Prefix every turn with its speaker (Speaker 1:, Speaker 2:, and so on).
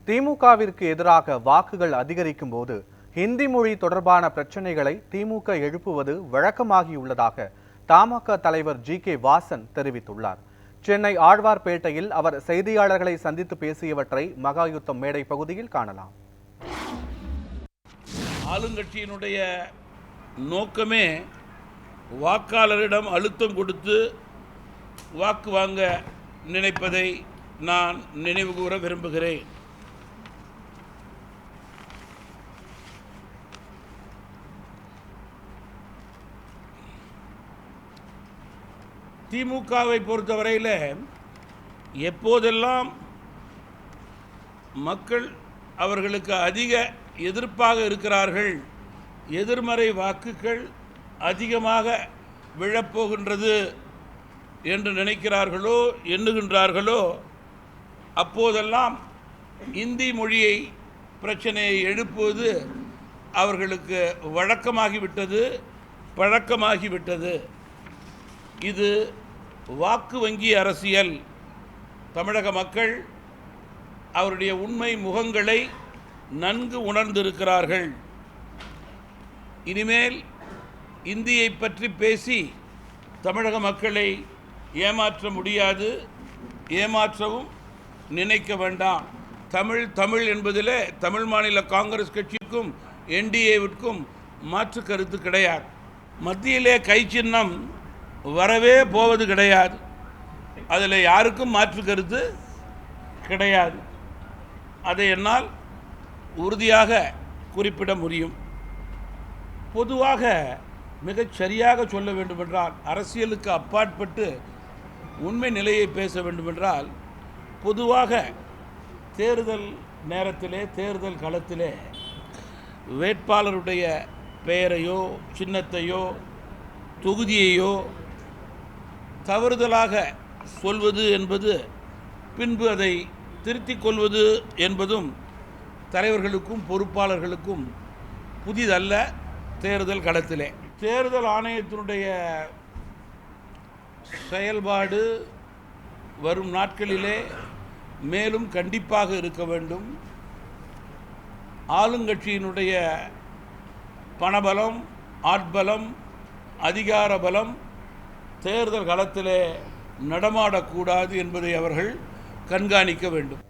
Speaker 1: திமுகவிற்கு எதிராக வாக்குகள் அதிகரிக்கும் போது ஹிந்தி மொழி தொடர்பான பிரச்சனைகளை திமுக எழுப்புவது வழக்கமாகியுள்ளதாக தமாக தலைவர் ஜி.கே. வாசன் தெரிவித்துள்ளார். சென்னை ஆழ்வார்பேட்டையில் அவர் செய்தியாளர்களை சந்தித்து பேசியவற்றை மகாயுத்தம் மேடை பகுதியில் காணலாம்.
Speaker 2: ஆளுங்கட்சியினுடைய நோக்கமே வாக்காளரிடம் அழுத்தம் கொடுத்து வாக்கு வாங்க நினைப்பதை நான் நினைவுகூர விரும்புகிறேன். திமுகவை பொறுத்தவரையில் எப்போதெல்லாம் மக்கள் அவர்களுக்கு அதிக எதிர்ப்பாக இருக்கிறார்கள், எதிர்மறை வாக்குகள் அதிகமாக விழப்போகின்றது என்று நினைக்கிறார்களோ எண்ணுகின்றார்களோ அப்போதெல்லாம் இந்தி மொழியை பிரச்சனையை எழுப்புவது அவர்களுக்கு வழக்கமாகிவிட்டது, பழக்கமாகிவிட்டது. இது வாக்கு வங்கி அரசியல். தமிழக மக்கள் அவருடைய உண்மை முகங்களை நன்கு உணர்ந்திருக்கிறார்கள். இனிமேல் இந்தியை பற்றி பேசி தமிழக மக்களை ஏமாற்ற முடியாது, ஏமாற்றவும் நினைக்க வேண்டாம். தமிழ் என்பதில் தமிழ் மாநில காங்கிரஸ் கட்சிக்கும் என்டிஏவிற்கும் மாற்று கருத்து கிடையாது. மத்தியிலே கை சின்னம் வரவே போவது கிடையாது. அதில் யாருக்கும் மாற்று கருத்து கிடையாது. அதை என்னால் உறுதியாக குறிப்பிட முடியும். பொதுவாக மிகச் சரியாக சொல்ல வேண்டுமென்றால், அரசியலுக்கு அப்பாற்பட்டு உண்மை நிலையை பேச வேண்டுமென்றால், பொதுவாக தேர்தல் நேரத்திலே, தேர்தல் களத்திலே வேட்பாளருடைய பெயரையோ சின்னத்தையோ தொகுதியையோ தவறுதலாக சொல்வது என்பது, பின்பு அதை திருத்திக் கொள்வது என்பதும் தலைவர்களுக்கும் பொறுப்பாளர்களுக்கும் புதிதல்ல. தேர்தல் களத்திலே தேர்தல் ஆணையத்தினுடைய செயல்பாடு வரும் நாட்களிலே மேலும் கண்டிப்பாக இருக்க வேண்டும். ஆளுங்கட்சியினுடைய பணபலம், ஆட்பலம், அதிகார பலம் தேர்தல் களத்திலே நடமாடக்கூடாது என்பதை அவர்கள் கண்காணிக்க வேண்டும்.